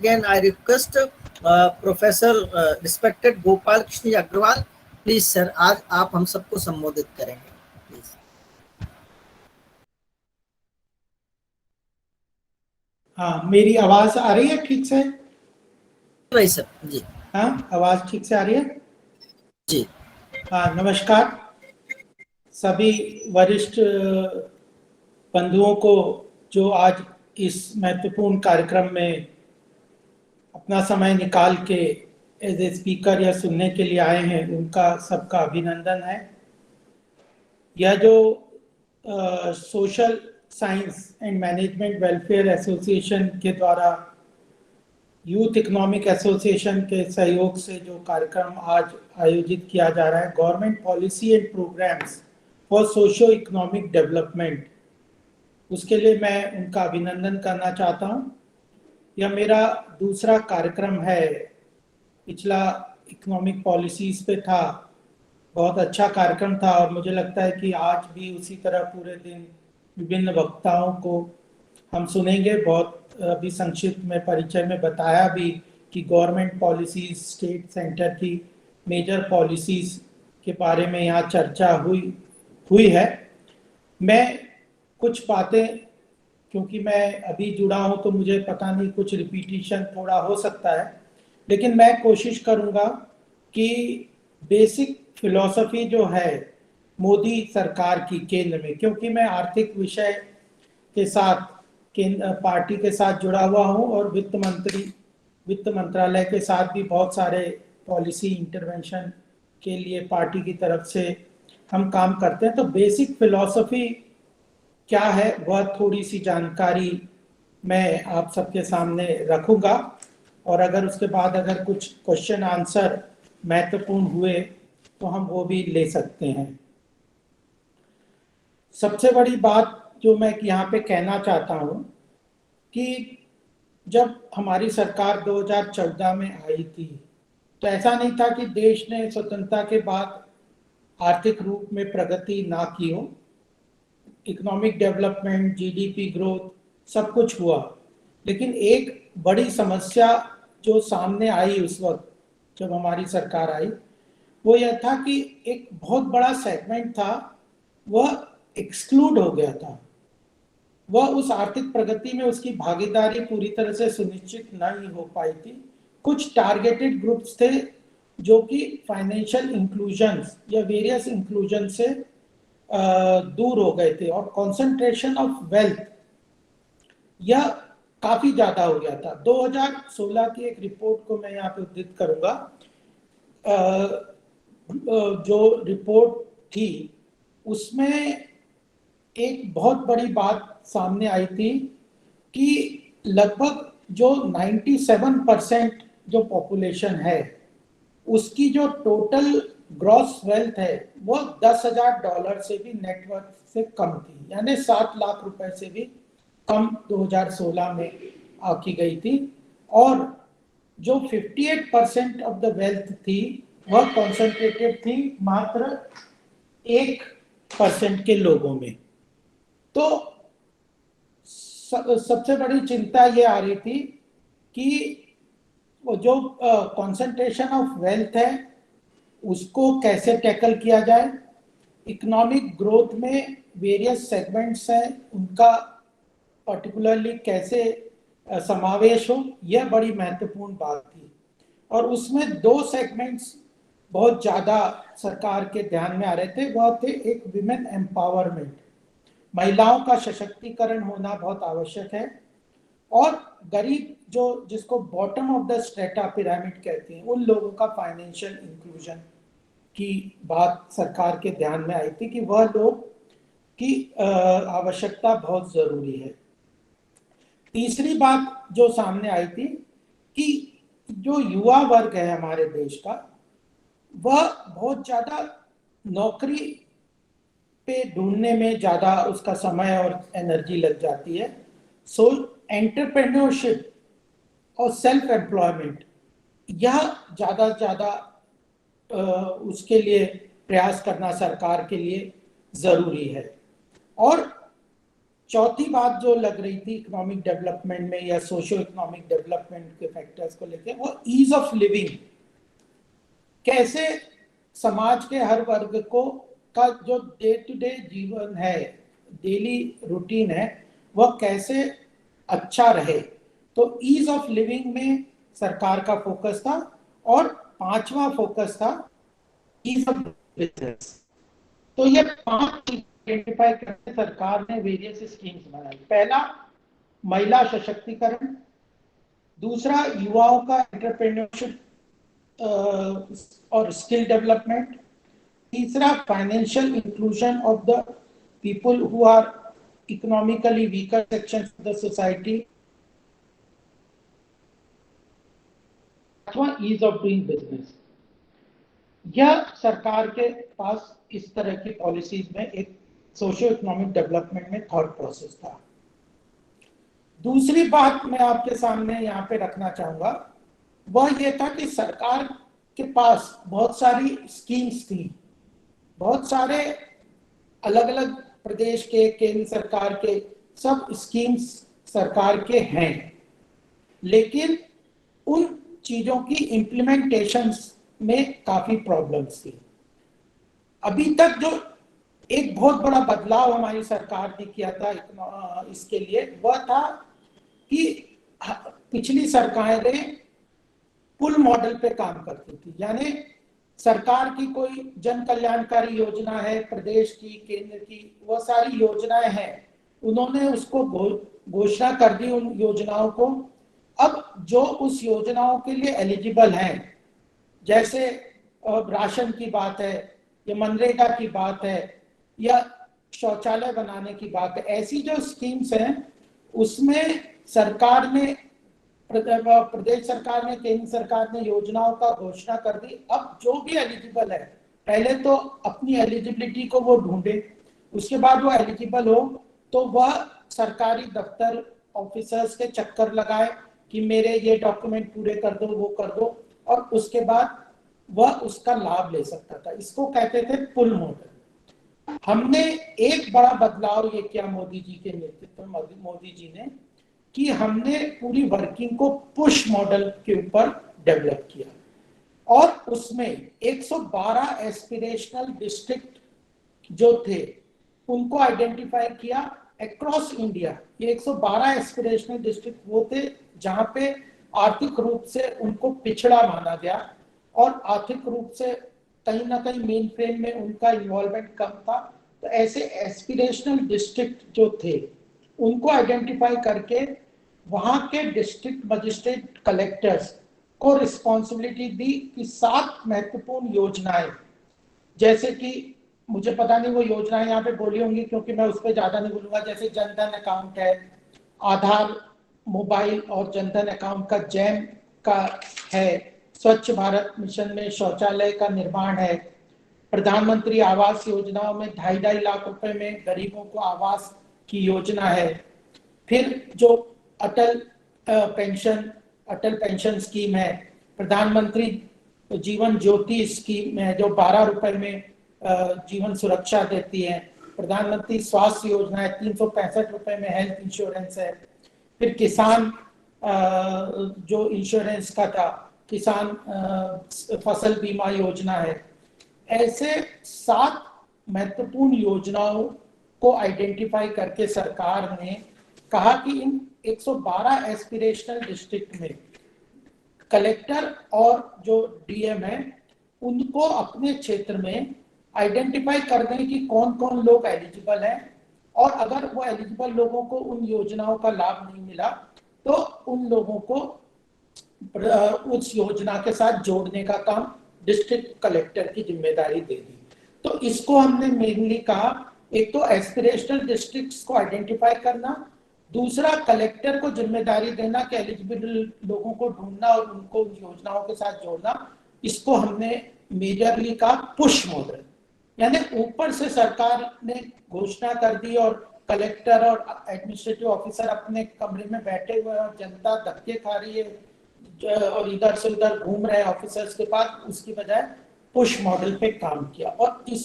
Again, I request professor respected Gopal Krishna Agrawal, please sir आज आप हम सबको संबोधित करेंगे प्लीज। हाँ, मेरी आवाज आ रही है ठीक से? भाई सर जी। हाँ, आवाज ठीक से आ रही है जी। हाँ, नमस्कार सभी वरिष्ठ बंधुओं को जो आज इस महत्वपूर्ण कार्यक्रम में अपना समय निकाल के एज ए स्पीकर या सुनने के लिए आए हैं, उनका सबका अभिनंदन है। यह जो social science and management welfare association के द्वारा यूथ इकोनॉमिक एसोसिएशन के सहयोग से जो कार्यक्रम आज आयोजित किया जा रहा है, government policy and programs for socio economic development, उसके लिए मैं उनका अभिनंदन करना चाहता हूं। यह मेरा दूसरा कार्यक्रम है, पिछला इकोनॉमिक पॉलिसीज पे था, बहुत अच्छा कार्यक्रम था और मुझे लगता है कि आज भी उसी तरह पूरे दिन विभिन्न वक्ताओं को हम सुनेंगे। बहुत अभी संक्षिप्त में परिचय में बताया भी कि गवर्नमेंट पॉलिसीज, स्टेट सेंटर की मेजर पॉलिसीज के बारे में यहाँ चर्चा हुई है। मैं कुछ बातें, क्योंकि मैं अभी जुड़ा हूँ तो मुझे पता नहीं, कुछ रिपीटिशन थोड़ा हो सकता है, लेकिन मैं कोशिश करूँगा कि बेसिक फिलॉसफी जो है मोदी सरकार की केंद्र में, क्योंकि मैं आर्थिक विषय के साथ पार्टी के साथ जुड़ा हुआ हूं और वित्त मंत्रालय के साथ भी बहुत सारे पॉलिसी इंटरवेंशन के लिए पार्टी की तरफ से हम काम करते हैं। तो बेसिक फिलॉसफी क्या है वह थोड़ी सी जानकारी मैं आप सबके सामने रखूंगा और अगर उसके बाद अगर कुछ क्वेश्चन आंसर महत्वपूर्ण हुए तो हम वो भी ले सकते हैं। सबसे बड़ी बात जो मैं यहाँ पे कहना चाहता हूँ कि जब हमारी सरकार 2014 में आई थी तो ऐसा नहीं था कि देश ने स्वतंत्रता के बाद आर्थिक रूप में प्रगति ना की हो। इकोनॉमिक डेवलपमेंट, जीडीपी ग्रोथ सब कुछ हुआ, लेकिन एक बड़ी समस्या जो सामने आई उस वक्त जब हमारी सरकार आई, वो यह था कि एक बहुत बड़ा सेगमेंट था वह एक्सक्लूड हो गया था। वह उस आर्थिक प्रगति में उसकी भागीदारी पूरी तरह से सुनिश्चित नहीं हो पाई थी। कुछ टारगेटेड ग्रुप्स थे जो कि फाइनेंशियल इंक्लूजन या वेरियस इंक्लूजन से दूर हो गए थे और कंसंट्रेशन ऑफ वेल्थ यह काफी ज्यादा हो गया था। 2016 की एक रिपोर्ट को मैं यहाँ पे उद्धृत करूंगा। जो रिपोर्ट थी उसमें एक बहुत बड़ी बात सामने आई थी कि लगभग जो 97% जो पॉपुलेशन है उसकी जो टोटल ग्रॉस वेल्थ है वो $10,000 से भी नेटवर्थ से कम थी, यानी 7 लाख रुपए से भी कम 2016 में आकी गई थी। और जो 58% ऑफ द वेल्थ थी वह कॉन्सेंट्रेटेड थी मात्र 1% के लोगों में। तो सबसे बड़ी चिंता ये आ रही थी कि वो जो कॉन्सेंट्रेशन ऑफ वेल्थ है उसको कैसे टैकल किया जाए। इकोनॉमिक ग्रोथ में वेरियस सेगमेंट्स हैं उनका पर्टिकुलरली कैसे समावेश हो, यह बड़ी महत्वपूर्ण बात थी। और उसमें दो सेगमेंट्स बहुत ज्यादा सरकार के ध्यान में आ रहे थे, वह थे एक विमेन एम्पावरमेंट, महिलाओं का सशक्तिकरण होना बहुत आवश्यक है, और गरीब जो जिसको bottom of the strata pyramid कहते हैं उन लोगों का फाइनेंशियल इंक्लूजन की बात सरकार के ध्यान में आई थी कि वह लोग की आवश्यकता बहुत जरूरी है। तीसरी बात जो सामने आई थी कि जो युवा वर्ग है हमारे देश का वह बहुत ज्यादा नौकरी पे ढूंढने में ज्यादा उसका समय और एनर्जी लग जाती है। सो एंटरप्रेन्योरशिप और सेल्फ एम्प्लॉयमेंट यह ज्यादा से ज्यादा उसके लिए प्रयास करना सरकार के लिए जरूरी है। और चौथी बात जो लग रही थी इकोनॉमिक डेवलपमेंट में या सोशियो इकोनॉमिक डेवलपमेंट के फैक्टर्स को लेकर, वो ईज ऑफ लिविंग, कैसे समाज के हर वर्ग को का जो डे टू डे जीवन है, डेली रूटीन है, वह कैसे अच्छा रहे। तो ईज ऑफ लिविंग में सरकार का फोकस था। और पांचवा फोकस था ईज ऑफ बिजनेस। तो ये 5 आइडेंटिफाई करके सरकार ने वेरियस स्कीम्स बनाई। पहला, महिला सशक्तिकरण। दूसरा, युवाओं का एंटरप्रेन्योरशिप और स्किल डेवलपमेंट। तीसरा, financial inclusion of the people who are economically weaker section of the society. पांचवा, ईज ऑफ डूइंग बिजनेस। यह सरकार के पास इस तरह की पॉलिसीज में एक सोशियो इकोनॉमिक डेवलपमेंट में थॉट प्रोसेस था। दूसरी बात मैं आपके सामने यहाँ पे रखना चाहूंगा, वह यह था कि सरकार के पास बहुत सारी स्कीम्स थी, बहुत सारे अलग अलग प्रदेश के, केंद्र सरकार के सब स्कीम्स सरकार के हैं, लेकिन उन चीजों की इम्प्लीमेंटेशंस में काफी प्रॉब्लम्स थी। अभी तक जो एक बहुत बड़ा बदलाव हमारी सरकार ने किया था इसके लिए, वह था कि पिछली सरकारें पुल मॉडल पे काम करती थी। यानी सरकार की कोई जन कल्याणकारी योजना है, प्रदेश की, केंद्र की, वह सारी योजनाएं हैं, उन्होंने उसको घोषणा कर दी उन योजनाओं को। अब जो उस योजनाओं के लिए एलिजिबल हैं, जैसे राशन की बात है, या मनरेगा की बात है, या शौचालय बनाने की बात है, ऐसी जो स्कीम्स हैं उसमें सरकार ने, प्रदेश सरकार ने, केंद्र सरकार ने योजनाओं का घोषणा कर दी। अब जो भी एलिजिबल है, पहले तो अपनी एलिजिबिलिटी को वो ढूंढे, उसके बाद वो एलिजिबल हो तो वह सरकारी दफ्तर, ऑफिसर्स के चक्कर लगाए कि मेरे ये डॉक्यूमेंट पूरे कर दो, वो कर दो, और उसके बाद वह उसका लाभ ले सकता था। इसको कहते थे पुल मॉडल। हमने एक बड़ा बदलाव ये किया मोदी जी के नेतृत्व में, मोदी जी ने, कि हमने पूरी वर्किंग को पुश मॉडल के ऊपर डेवलप किया, और उसमें 112 एस्पिरेशनल डिस्ट्रिक्ट जो थे उनको आइडेंटिफाई किया अक्रॉस इंडिया। ये 112 एस्पिरेशनल डिस्ट्रिक्ट वो थे जहां पे आर्थिक रूप से उनको पिछड़ा माना गया, और आर्थिक रूप से कहीं ना कहीं मेन फ्रेम में उनका इन्वॉल्वमेंट कम था। तो ऐसे एस्पिरेशनल डिस्ट्रिक्ट जो थे उनको आइडेंटिफाई करके वहां के डिस्ट्रिक्ट मजिस्ट्रेट कलेक्टर्स को रिस्पॉन्सिबिलिटी दी कि 7 महत्वपूर्ण योजनाएं, जैसे कि मुझे पता नहीं वो योजनाएं यहाँ पे बोली होंगी क्योंकि मैं उस पर ज्यादा नहीं बोलूंगा, जैसे जनधन अकाउंट है, आधार मोबाइल और जनधन अकाउंट का जैम का है, स्वच्छ भारत मिशन में शौचालय का निर्माण है, प्रधानमंत्री आवास योजनाओं में 2.5 लाख रुपए में गरीबों को आवास की योजना है, फिर जो अटल पेंशन स्कीम है, प्रधानमंत्री जीवन ज्योति स्कीम है जो 12 रुपए में जीवन सुरक्षा देती है, प्रधानमंत्री स्वास्थ्य योजना है, 365 रुपए में हेल्थ इंश्योरेंस है, फिर किसान जो इंश्योरेंस का था, किसान फसल बीमा योजना है। ऐसे 7 महत्वपूर्ण योजनाओं को आइडेंटिफाई करके सरकार ने कहा कि इन 112 एस्पिरेशनल डिस्ट्रिक्ट में कलेक्टर और जो डीएम है उनको अपने क्षेत्र में आइडेंटिफाई कर दें कि कौन कौन लोग एलिजिबल हैं, और अगर वो एलिजिबल लोगों को उन योजनाओं का लाभ नहीं मिला तो उन लोगों को उस योजना के साथ जोड़ने का काम डिस्ट्रिक्ट कलेक्टर की जिम्मेदारी दे दी। तो इसको हमने मेनली कहा, एक तो एस्पिरेशनल डिस्ट्रिक्ट्स को आइडेंटिफाई करना, दूसरा कलेक्टर को जिम्मेदारी देना कि एलिजिबल लोगों को ढूंढना और उनको योजनाओं के साथ जोड़ना। इसको हमने मेजरली कहा पुश मॉडल, यानी ऊपर से सरकार ने घोषणा कर दी और कलेक्टर और एडमिनिस्ट्रेटिव ऑफिसर अपने कमरे में बैठे हुए और जनता धक्के खा रही है और इधर से उधर घूम रहे हैं ऑफिसर्स के पास, उसकी बजाय पुश मॉडल पे काम किया। और इस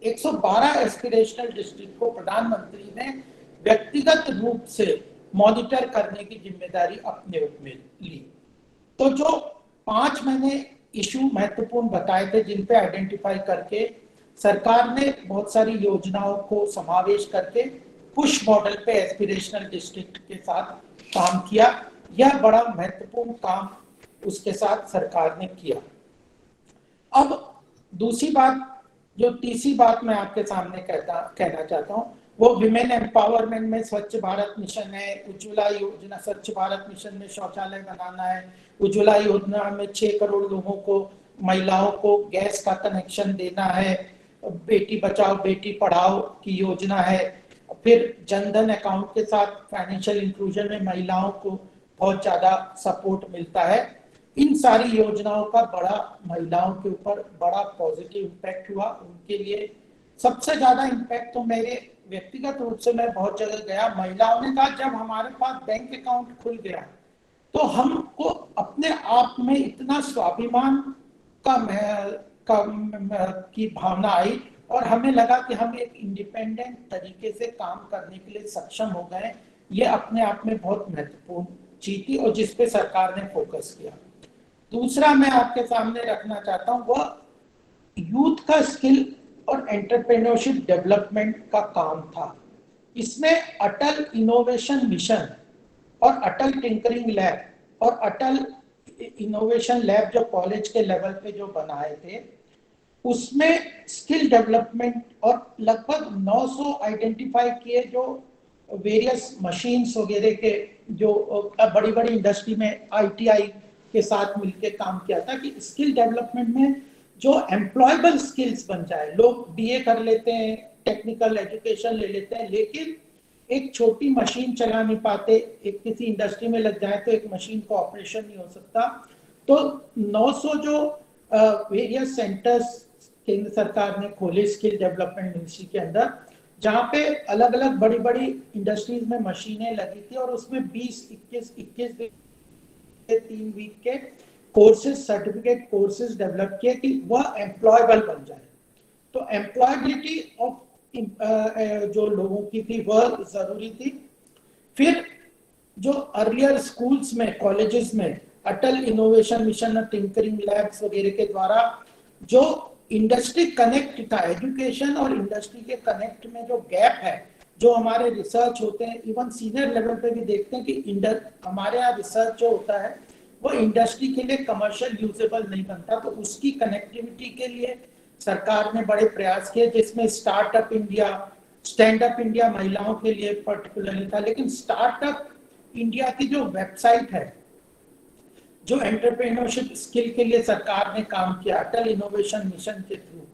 112 एस्पिरेशनल डिस्ट्रिक्ट को प्रधानमंत्री ने व्यक्तिगत रूप से मॉनिटर करने की जिम्मेदारी अपने ऊपर ली। तो जो 5 मैंने इशू महत्वपूर्ण बताए थे जिन पे आइडेंटिफाई करके सरकार ने बहुत सारी योजनाओं को समावेश करके पुश मॉडल पे एस्पिरेशनल डिस्ट्रिक्ट के साथ काम किया। यह बड़ा महत्वपूर्ण काम उसके साथ सरकार ने किया। अब दूसरी बात, जो तीसरी बात मैं आपके सामने कहना चाहता हूँ वो विमेन एम्पावरमेंट में स्वच्छ भारत मिशन है, उज्ज्वला योजना, स्वच्छ भारत मिशन में शौचालय बनाना है, उज्ज्वला योजना में 6 करोड़ लोगों को, महिलाओं को गैस का कनेक्शन देना है, बेटी बचाओ बेटी पढ़ाओ की योजना है, फिर जनधन अकाउंट के साथ फाइनेंशियल इंक्लूजन में महिलाओं को बहुत ज्यादा सपोर्ट मिलता है। इन सारी योजनाओं का बड़ा महिलाओं के ऊपर बड़ा पॉजिटिव इम्पैक्ट हुआ। उनके लिए सबसे ज्यादा इम्पैक्ट तो मेरे व्यक्तिगत रूप से, मैं बहुत जगह गया, महिलाओं ने कहा जब हमारे पास बैंक अकाउंट खुल गया तो हमको अपने आप में इतना स्वाभिमान की भावना आई और हमें लगा कि हम एक इंडिपेंडेंट तरीके से काम करने के लिए सक्षम हो गए। ये अपने आप में बहुत महत्वपूर्ण चीज थी और जिसपे सरकार ने फोकस किया। दूसरा मैं आपके सामने रखना चाहता हूं वह यूथ का स्किल और एंटरप्रेन्योरशिप डेवलपमेंट का काम था। इसमें अटल इनोवेशन मिशन और अटल टिंकरिंग लैब और अटल इनोवेशन लैब जो कॉलेज के लेवल पे जो बनाए थे, उसमें स्किल डेवलपमेंट और लगभग 900 आइडेंटिफाई किए जो वेरियस मशीन्स वगैरह के जो बड़ी बड़ी इंडस्ट्री में आईटीआई के साथ मिलकर काम किया था कि स्किल डेवलपमेंट में जो एम्प्लॉयबल स्किल्स बन जाए। लोग बीए कर लेते हैं, टेक्निकल एजुकेशन ले लेते हैं, लेकिन एक छोटी मशीन चला नहीं पाते, एक किसी इंडस्ट्री में लग जाए तो एक मशीन का ऑपरेशन नहीं हो सकता। तो 900 जो वेरियस सेंटर्स केंद्र सरकार ने खोले स्किल डेवलपमेंट मिनिस्ट्री के अंदर, जहाँ पे अलग अलग बड़ी बड़ी इंडस्ट्रीज में मशीनें लगी थी और उसमें 20-21 3 वीक के कोर्सेज, सर्टिफिकेट कोर्सेज डेवलप किए कि वह एम्प्लॉयबल बन जाए। तो एम्प्लॉयबिलिटी ऑफ जो लोगों की थी वह जरूरी थी। फिर जो अर्लियर स्कूल्स में, कॉलेजेस में अटल इनोवेशन मिशन और टिंकरिंग लैब्स वगैरह के द्वारा जो इंडस्ट्री कनेक्ट था, एजुकेशन और इंडस्ट्री के कनेक्ट में जो गैप है, जो हमारे रिसर्च होते हैं, इवन सीनियर लेवल पे भी देखते हैं कि हमारे यहाँ रिसर्च जो होता है वो इंडस्ट्री के लिए कमर्शियल यूजेबल नहीं बनता, तो उसकी कनेक्टिविटी के लिए सरकार ने बड़े प्रयास किए, जिसमें startup India, stand up India महिलाओं के लिए पर्टिकुलरली था। लेकिन स्टार्टअप इंडिया की जो वेबसाइट है, जो एंटरप्रेन्योरशिप स्किल के लिए सरकार ने काम किया अटल इनोवेशन मिशन के थ्रू,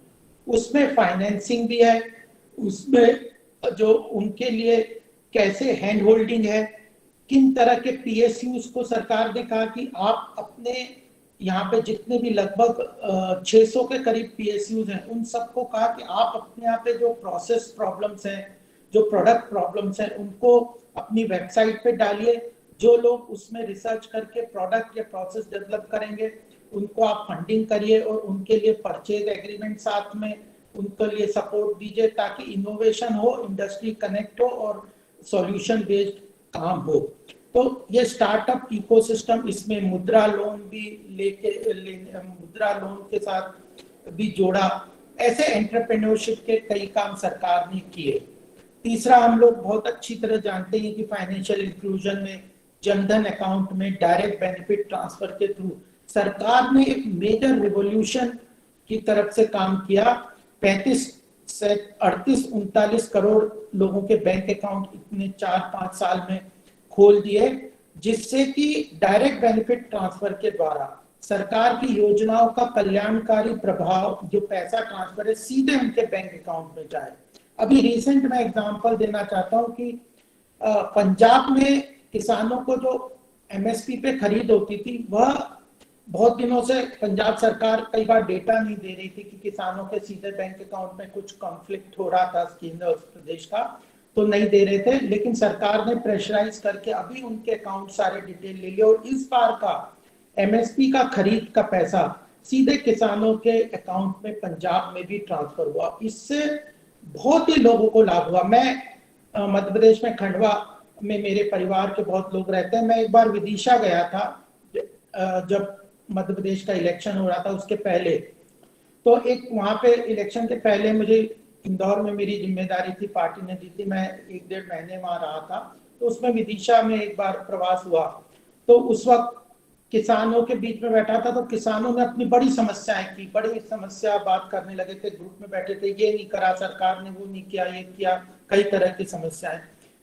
उसमें फाइनेंसिंग भी है, उसमें जो उनके लिए कैसे हैंड होल्डिंग है, किन तरह के पीएसयूज को सरकार ने कहा कि आप अपने यहाँ पे जितने भी लगभग 600 के करीब पीएसयूज हैं, उन सबको कहा कि आप अपने यहाँ पे जो प्रोसेस प्रॉब्लम्स हैं, जो प्रोडक्ट प्रॉब्लम्स हैं, उनको अपनी वेबसाइट पे डालिए। जो लोग उसमें रिसर्च करके प्रोडक्ट या प्रोसेस डेवलप करेंगे उनको आप फंडिंग करिए और उनके लिए परचेज एग्रीमेंट साथ में उनके लिए सपोर्ट दीजिए, ताकि इनोवेशन हो, इंडस्ट्री कनेक्ट हो और सॉल्यूशन बेस्ड काम हो। तो ये स्टार्टअप इकोसिस्टम, इसमें मुद्रा लोन भी मुद्रा लोन के साथ भी जोड़ा। ऐसे एंटरप्रेन्योरशिप के कई काम सरकार ने किए। तीसरा, हम लोग बहुत अच्छी तरह जानते हैं कि फाइनेंशियल इंक्लूजन में, जनधन अकाउंट में डायरेक्ट बेनिफिट ट्रांसफर के थ्रू सरकार ने एक मेजर रिवॉल्यूशन की तरफ से काम किया। 35 से 38-39 करोड़ लोगों के बैंक अकाउंट इतने 4-5 साल में खोल दिए, जिससे कि डायरेक्ट बेनिफिट ट्रांसफर के द्वारा सरकार की योजनाओं का कल्याणकारी प्रभाव, जो पैसा ट्रांसफर है, सीधे उनके बैंक अकाउंट में जाए। अभी रिसेंट में एग्जांपल देना चाहता हूं कि पंजाब में किसानों को जो एमएसपी पे खरीद होती थी, वह बहुत दिनों से पंजाब सरकार कई बार डेटा नहीं दे रही थी कि किसानों के सीधे बैंक अकाउंट में कुछ कॉन्फ्लिक्ट हो रहा था केंद्र और प्रदेश का, तो नहीं दे रहे थे। लेकिन सरकार ने प्रेशराइज करके अभी उनके अकाउंट सारे डिटेल ले लिए और इस बार का एमएसपी का खरीद का पैसा सीधे किसानों के अकाउंट में पंजाब में भी ट्रांसफर हुआ। इससे बहुत ही लोगों को लाभ हुआ। मैं मध्य प्रदेश में खंडवा में मेरे परिवार के बहुत लोग रहते हैं। मैं एक बार विदिशा गया था जब मध्य प्रदेश का इलेक्शन हो रहा था उसके पहले। तो एक वहाँ पे इलेक्शन के पहले मुझे इंदौर में मेरी जिम्मेदारी थी, पार्टी ने दी थी, मैं 1-1.5 महीने वहाँ रहा था। तो उसमें विदिशा में एक बार प्रवास हुआ। तो उस वक्त किसानों के बीच में बैठा था, तो किसानों ने अपनी बड़ी समस्याएं की, बड़ी समस्या बात करने लगे थे, ग्रुप में बैठे थे, ये नहीं करा सरकार ने, वो नहीं किया, ये किया, कई तरह की समस्याएं।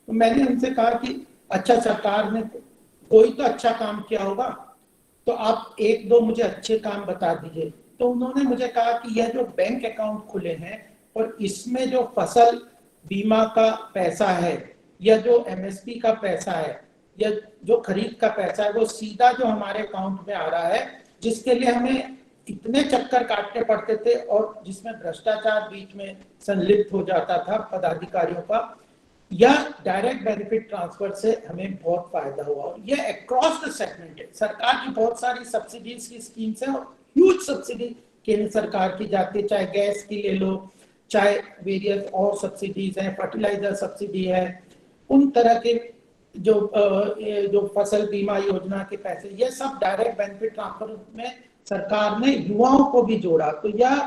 तो मैंने उनसे कहा कि अच्छा सरकार ने कोई तो अच्छा काम किया होगा, तो आप 1-2 मुझे अच्छे काम बता दीजिए। तो उन्होंने मुझे कहा कि यह जो बैंक अकाउंट खुले हैं और इसमें जो फसल बीमा का पैसा है या जो एमएसपी का पैसा है या जो खरीद का पैसा है वो सीधा जो हमारे अकाउंट में आ रहा है, जिसके लिए हमें इतने चक्कर काटने पड़ते थे और जिसमें भ्रष्टाचार बीच में संलिप्त हो जाता था पदाधिकारियों का, या डायरेक्ट बेनिफिट ट्रांसफर से हमें बहुत फायदा हुआ। और ये अक्रॉस द सेगमेंट है। सरकार की बहुत सारी सब्सिडीज की स्कीम्स है और ह्यूज सब्सिडी केंद्र सरकार की जाती है, चाहे गैस की ले लो, चाहे वेरियस और सब्सिडीज हैं, फर्टिलाइजर सब्सिडी है, उन तरह के जो फसल बीमा योजना के पैसे, ये सब डायरेक्ट बेनिफिट ट्रांसफर में सरकार ने युवाओं को भी जोड़ा। तो यह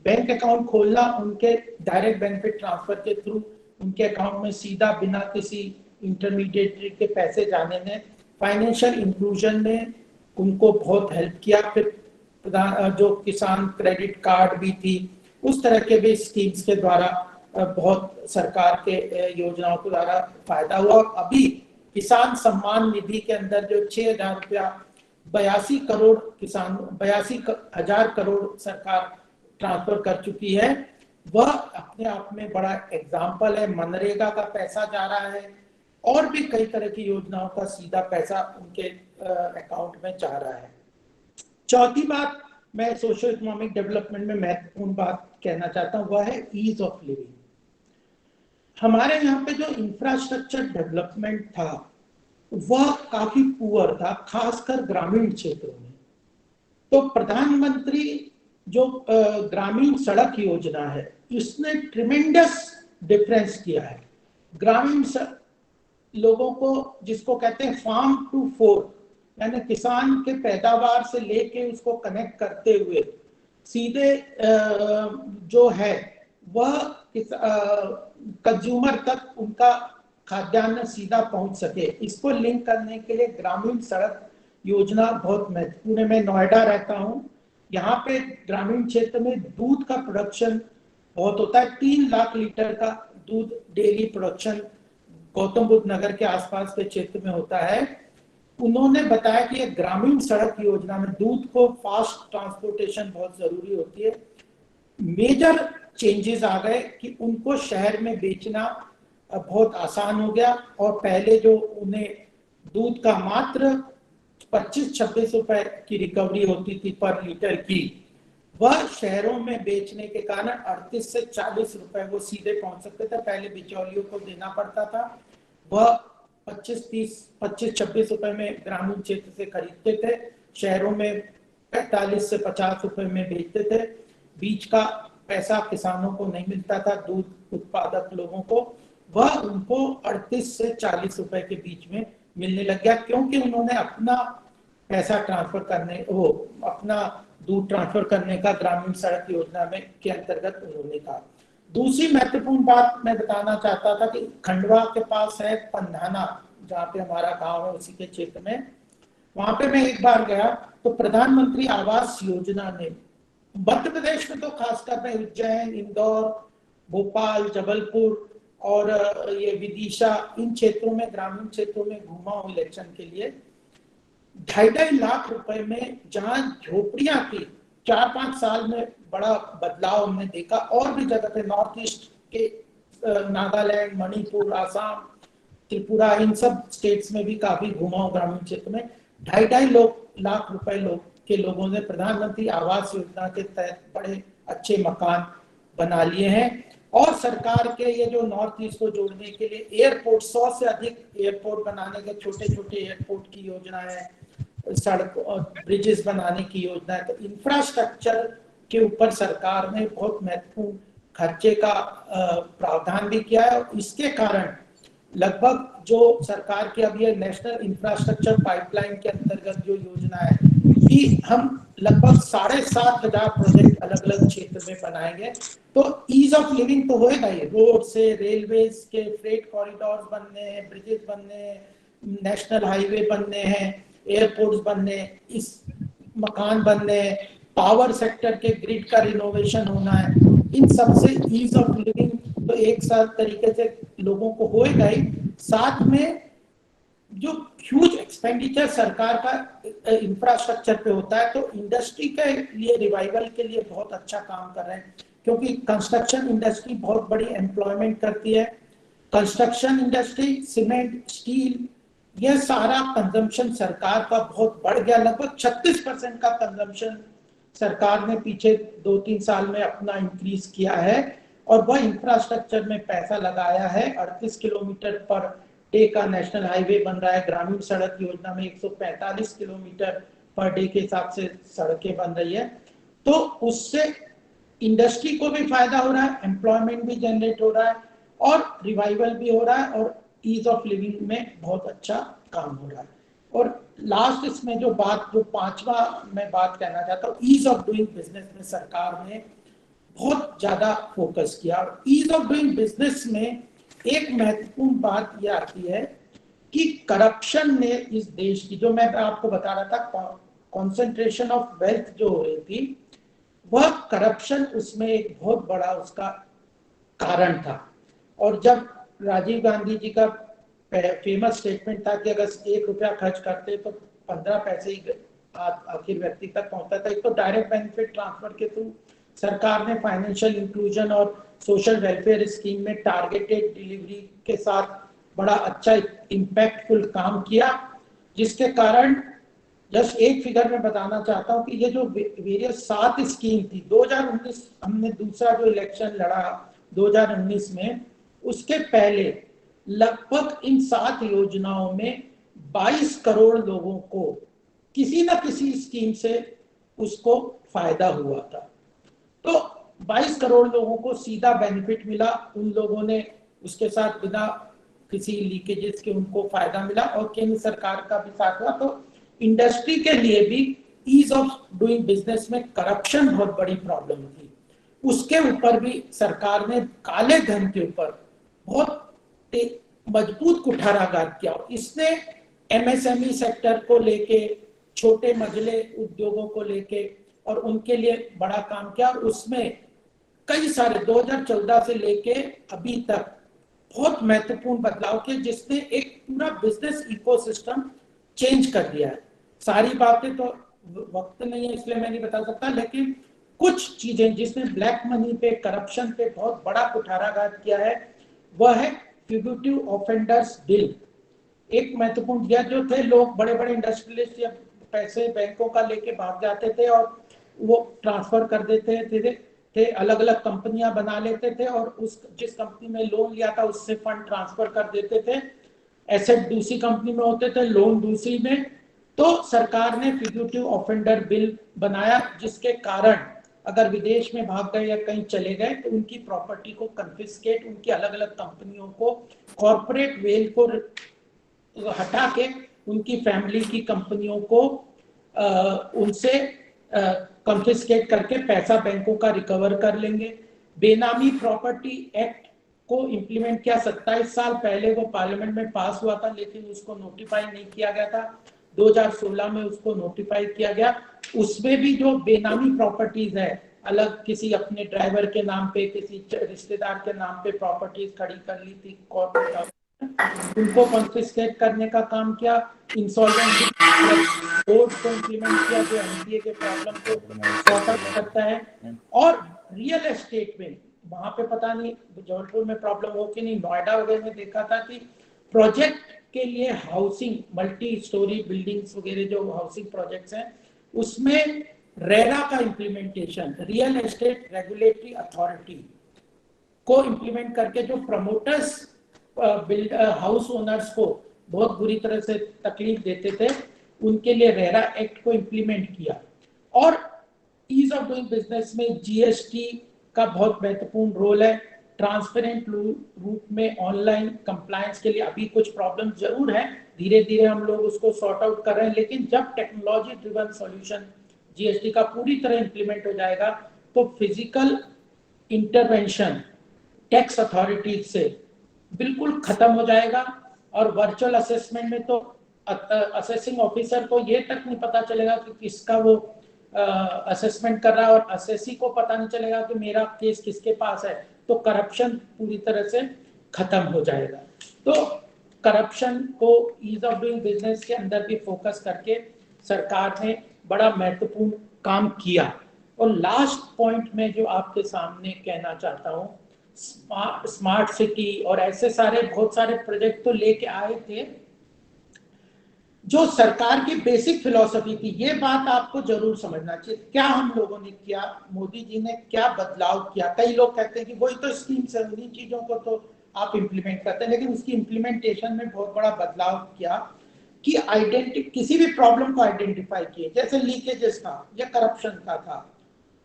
बैंक अकाउंट खोलना उनके डायरेक्ट बेनिफिट ट्रांसफर के थ्रू उनके अकाउंट में सीधा बिना किसी इंटरमीडिएटरी के पैसे जाने ने फाइनेंशियल इंक्लूजन में उनको बहुत हेल्प किया। फिर जो किसान क्रेडिट कार्ड भी थी, उस तरह के भी स्कीम्स के द्वारा बहुत सरकार के योजनाओं के द्वारा फायदा हुआ। और अभी किसान सम्मान निधि के अंदर जो 6,000 रुपया 82 करोड़ किसान 82,000 करोड़ सरकार ट्रांसफर कर चुकी है, वह अपने आप में बड़ा एग्जाम्पल है। मनरेगा का पैसा जा रहा है और भी कई तरह की योजनाओं का सीधा पैसा उनके अकाउंट में जा रहा है। चौथी बात मैं सोशो इकोनॉमिक डेवलपमेंट में महत्वपूर्ण बात कहना चाहता हूँ, वह है ईज ऑफ लिविंग। हमारे यहाँ पे जो इंफ्रास्ट्रक्चर डेवलपमेंट था वह काफी पुअर था, खासकर ग्रामीण क्षेत्रों में। तो प्रधानमंत्री जो ग्रामीण सड़क योजना है, इसने ट्रिमेंडस डिफरेंस किया है। ग्रामीण लोगों को, जिसको कहते हैं फार्म टू फोर्क, यानी किसान के पैदावार से लेके उसको कनेक्ट करते हुए सीधे जो है वह कंज्यूमर तक उनका खाद्यान्न सीधा पहुंच सके, इसको लिंक करने के लिए ग्रामीण सड़क योजना बहुत महत्वपूर्ण है। मैं नोएडा रहता हूं, यहाँ पे ग्रामीण क्षेत्र में दूध का प्रोडक्शन बहुत होता है। 3 लाख लीटर का दूध डेली प्रोडक्शन गौतम बुद्ध नगर के आसपास के क्षेत्र में होता है। उन्होंने बताया कि ग्रामीण सड़क योजना में दूध को फास्ट ट्रांसपोर्टेशन बहुत जरूरी होती है। मेजर चेंजेस आ गए कि उनको शहर में बेचना बहुत आसान हो गया और पहले जो उन्हें दूध का मात्र 25-26 रुपए की रिकवरी होती थी पर लीटर की, वह शहरों में बेचने के कारण 38 से 40 रुपए वो सीधे पहुंच सकते थे। पहले बिचौलियों को देना पड़ता था, वह 25-26 रुपए में ग्रामीण क्षेत्र से खरीदते थे, शहरों में 45 से 50 रुपए में बेचते थे। बीच का पैसा किसानों को नहीं मिलता था, दूध उत्पादक लोगों को, वह उनको 38 से 40 रुपए के बीच में मिलने लग गया, क्योंकि उन्होंने अपना पैसा ट्रांसफर करने, वो अपना दूध ट्रांसफर करने का ग्रामीण सड़क योजना में के अंतर्गत उन्होंने कहा। दूसरी महत्वपूर्ण बात मैं बताना चाहता था कि खंडवा के पास है पंधाना, जहाँ पे हमारा गांव है, उसी के क्षेत्र में, वहां पे मैं एक बार गया तो प्रधानमंत्री आवास योजना ने मध्य प्रदेश में तो खासकर मैं उज्जैन, इंदौर, भोपाल, जबलपुर और ये विदिशा, इन क्षेत्रों में, ग्रामीण क्षेत्रों में घूमा हूं इलेक्शन के लिए। 2.5 लाख रुपए में जहां झोपड़ियां थी, 4-5 साल में बड़ा बदलाव हमने देखा। और भी जगह पे नॉर्थ ईस्ट के नागालैंड, मणिपुर, आसाम, त्रिपुरा, इन सब स्टेट्स में भी काफी घुमा हूं ग्रामीण क्षेत्र में। 2.5 लाख रुपए के लोगों ने प्रधानमंत्री आवास योजना के तहत बड़े अच्छे मकान बना लिए हैं। और सरकार के ये जो नॉर्थ ईस्ट को जोड़ने के लिए एयरपोर्ट, 100 से अधिक एयरपोर्ट बनाने के, छोटे छोटे एयरपोर्ट की योजना है, सड़क और ब्रिजेस बनाने की योजना है। तो इंफ्रास्ट्रक्चर के ऊपर सरकार ने बहुत महत्वपूर्ण खर्चे का प्रावधान भी किया है। और इसके कारण लगभग जो सरकार की अब ये नेशनल इंफ्रास्ट्रक्चर पाइपलाइन के अंतर्गत जो योजना है कि हम लगभग 7,500 प्रोजेक्ट अलग अलग क्षेत्र में बनाएंगे। तो ईज ऑफ लिविंग तो होएगा ही, रोड से रेलवेज के फ्रेट कॉरिडोर बनने हैं, ब्रिजेस बनने हैं, नेशनल हाईवे बनने हैं, एयरपोर्ट्स बनने, इस मकान बनने, पावर सेक्टर के ग्रिड का रिनोवेशन होना है। इन सबसे ईज ऑफ लिविंग तो एक साथ तरीके से लोगों को होएगा ही, साथ में जो ह्यूज एक्सपेंडिचर सरकार का इंफ्रास्ट्रक्चर पे होता है, तो इंडस्ट्री के लिए रिवाइवल के लिए बहुत अच्छा काम कर रहे हैं, क्योंकि कंस्ट्रक्शन इंडस्ट्री बहुत बड़ी एम्प्लॉयमेंट करती है। कंस्ट्रक्शन इंडस्ट्री, सीमेंट, स्टील, यह सारा कंजम्पशन सरकार का बहुत बढ़ गया। लगभग 36% का कंजम्पशन सरकार ने पीछे 2-3 साल में अपना इंक्रीज किया है, और वह इंफ्रास्ट्रक्चर में पैसा लगाया है। 38 किलोमीटर पर डे का नेशनल हाईवे बन रहा है। ग्रामीण सड़क योजना में 145 किलोमीटर पर डे के हिसाब से सड़कें बन रही है। तो उससे इंडस्ट्री को भी फायदा हो रहा है, एम्प्लॉयमेंट भी जनरेट हो रहा है, और रिवाइवल भी हो रहा है, और ईज ऑफ लिविंग में बहुत अच्छा काम हो रहा है। और लास्ट इसमें जो पांचवा मैं बात कहना चाहता हूँ, ईज ऑफ डूइंग बिजनेस में सरकार ने बहुत ज्यादा फोकस किया। और ईज ऑफ डूइंग बिजनेस में एक महत्वपूर्ण बात यह आती है कि करप्शन ने इस देश की, जो मैं आपको बता रहा था, कॉन्सेंट्रेशन ऑफ वेल्थ जो हो रही थी, वह करप्शन उसमें एक बहुत बड़ा उसका कारण था। और जब राजीव गांधी जी का फेमस स्टेटमेंट था कि अगर 1 रुपया खर्च करते तो 15 पैसे ही आखिर व्यक्ति तक पहुंचता था। एक तो डायरेक्ट बेनिफिट ट्रांसफर के थ्रू सरकार ने फाइनेंशियल इंक्लूजन और सोशल वेलफेयर स्कीम में टारगेटेड डिलीवरी के साथ बड़ा अच्छा इम्पैक्टफुल काम किया, जिसके कारण जस्ट एक फिगर में बताना चाहता हूं कि ये जो वेरियस 7 स्कीम थी, 2019 हमने दूसरा जो इलेक्शन लड़ा 2019 में, उसके पहले लगभग इन 7 योजनाओं में 22 करोड़ लोगों को किसी न किसी स्कीम से उसको फायदा हुआ था। तो 22 करोड़ लोगों को सीधा बेनिफिट मिला, उन लोगों ने उसके साथ बिना किसी लीकेजेस के उनको फायदा मिला, और केंद्र सरकार का भी साथ हुआ। तो इंडस्ट्री के लिए भी ईज ऑफ डूइंग बिजनेस में करप्शन बहुत बड़ी प्रॉब्लम थी, उसके ऊपर भी सरकार ने काले धन के ऊपर बहुत मजबूत कुठाराघात किया। इसने एमएसएमई सेक्टर को लेके, छोटे मझले उद्योगों को लेके और उनके लिए बड़ा काम किया, और उसमें कई सारे 2014 से लेके अभी तक बहुत महत्वपूर्ण बदलाव किए, जिसने एक पूरा बिजनेस इकोसिस्टम चेंज कर दिया है। सारी बातें तो वक्त नहीं है इसलिए मैं नहीं बता सकता, लेकिन कुछ चीजें जिसने ब्लैक मनी पे, करप्शन पे बहुत बड़ा कुठाराघात किया है, वह है फ्यूगिटिव ऑफेंडर्स बिल। एक महत्वपूर्ण दिया, जो थे लोग बड़े बड़े इंडस्ट्रियलिस्ट या पैसे बैंकों का लेके भाग जाते थे और वो ट्रांसफर कर देते थे, अलग अलग कंपनियां बना लेते थे, और उस जिस कंपनी में लोन लिया था उससे फंड ट्रांसफर कर देते थे। एसेट दूसरी कंपनी में होते थे, लोन दूसरी में। तो सरकार ने फ्यूगिटिव ऑफेंडर बिल बनाया, जिसके कारण अगर विदेश में भाग गए या कहीं चले गए तो उनकी प्रॉपर्टी को कन्फिस्केट, उनकी अलग अलग कंपनियों को, कॉर्पोरेट वेल को हटा के उनकी फैमिली की कंपनियों को उनसे कॉन्फिस्केट करके पैसा बैंकों का रिकवर कर लेंगे। बेनामी प्रॉपर्टी एक्ट को इम्प्लीमेंट किया, 27 साल पहले वो पार्लियामेंट में पास हुआ था, लेकिन उसको नोटिफाई नहीं किया गया था। 2016 में उसको नोटिफाई किया गया। उसमें भी जो बेनामी प्रॉपर्टीज है, अलग किसी अपने ड्राइवर के नाम पे, किसी रिश्तेदार के नाम पे प्रॉपर्टीज खड़ी कर ली थी कॉर्पोरेट, उनको कॉन्फिस्केट करने का काम किया। इंसॉल्वेंसी कोड को इम्प्लीमेंट किया, जो एनपीए के प्रॉब्लम को सॉर्ट आउट करता है। और रियल एस्टेट में, वहां पे पता नहीं जबलपुर में प्रॉब्लम हो कि नहीं, नोएडा वगैरह में देखा था कि प्रोजेक्ट के लिए हाउसिंग, मल्टी स्टोरी बिल्डिंग्स वगैरह जो हाउसिंग प्रोजेक्ट्स हैं, उसमें रेरा का implementation, real estate regulatory authority को इम्प्लीमेंट करके जो प्रमोटर्स हाउस ओनर्स को बहुत बुरी तरह से तकलीफ देते थे, उनके लिए रेरा एक्ट को इम्प्लीमेंट किया। और ईज ऑफ डूइंग बिजनेस में जीएसटी का बहुत महत्वपूर्ण रोल है। ट्रांसपेरेंट रूप में ऑनलाइन कंप्लायंस के लिए अभी कुछ प्रॉब्लम जरूर है, धीरे धीरे हम लोग उसको सॉर्ट आउट कर रहे हैं, लेकिन जब टेक्नोलॉजी ड्रिवन सॉल्यूशन जीएसटी का पूरी तरह इंप्लीमेंट हो जाएगा तो फिजिकल इंटरवेंशन टैक्स अथॉरिटीज से बिल्कुल खत्म हो जाएगा। और वर्चुअल असेसमेंट में तो असेसिंग ऑफिसर को ये तक नहीं पता चलेगा कि किसका वो असेसमेंट कर रहा है, और असेसी को पता नहीं चलेगा कि मेरा केस किसके पास है। तो करप्शन पूरी तरह से खत्म हो जाएगा। तो करप्शन को ईज ऑफ डूइंग बिजनेस के अंदर भी फोकस करके सरकार ने बड़ा महत्वपूर्ण काम किया। और लास्ट पॉइंट में जो आपके सामने कहना चाहता हूँ, स्मार्ट सिटी और ऐसे सारे बहुत सारे प्रोजेक्ट तो लेके आए थे जो सरकार की बेसिक फिलॉसफी थी। ये बात आपको जरूर समझना चाहिए, क्या हम लोगों ने किया, मोदी जी ने क्या बदलाव किया। कई लोग कहते हैं कि वही तो स्कीम्स है, उन्हीं चीजों को तो आप इम्प्लीमेंट करते हैं, लेकिन उसकी इम्प्लीमेंटेशन में बहुत बड़ा बदलाव किया कि किसी भी प्रॉब्लम को आइडेंटिफाई किए, जैसे लीकेजेस था या करप्शन का था।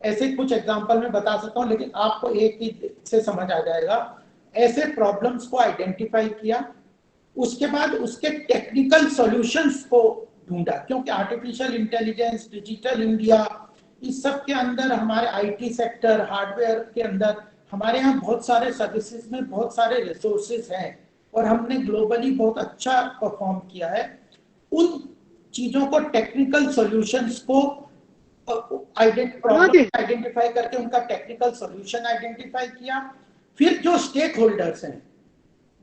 ऐसे कुछ एग्जांपल मैं बता सकता हूँ, लेकिन आपको एक ही से समझ आ जाएगा। ऐसे प्रॉब्लम्स को आइडेंटिफाई किया, उसके बाद उसके टेक्निकल सॉल्यूशंस को ढूंढा, क्योंकि आर्टिफिशियल इंटेलिजेंस, डिजिटल इंडिया, इस सब के अंदर हमारे आईटी सेक्टर, हार्डवेयर के अंदर हमारे यहाँ बहुत सारे सर्विसेज में बहुत सारे रिसोर्सेज हैं और हमने ग्लोबली बहुत अच्छा परफॉर्म किया है। उन चीजों को, टेक्निकल सॉल्यूशंस को आइडेंटिफाई करके उनका टेक्निकल सॉल्यूशन आइडेंटिफाई किया। फिर जो स्टेक होल्डर्स हैं,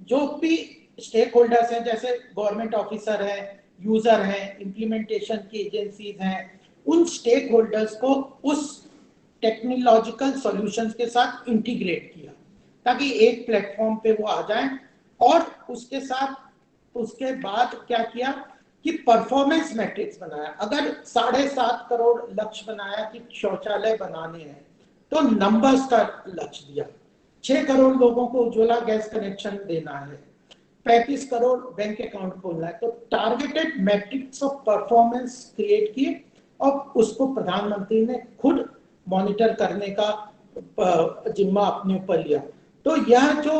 जो भी स्टेक होल्डर्स हैं, जैसे गवर्नमेंट ऑफिसर है, यूजर हैं, इम्प्लीमेंटेशन की एजेंसीज हैं, उन स्टेक होल्डर्स को उस टेक्नोलॉजिकल सॉल्यूशंस के साथ इंटीग्रेट किया ताकि एक प्लेटफॉर्म पे वो आ जाएं। और उसके साथ उसके बाद क्या किया कि परफॉर्मेंस मैट्रिक्स बनाया। अगर 7.5 करोड़ लक्ष्य बनाया कि शौचालय बनाने हैं, तो नंबर्स का लक्ष्य दिया। 6 करोड़ लोगों को उज्ज्वला गैस कनेक्शन देना है, 35 करोड़ बैंक अकाउंट खोलना है। तो targeted matrix of performance create किए और उसको प्रधानमंत्री ने खुद मॉनिटर करने का जिम्मा अपने ऊपर लिया। तो यह जो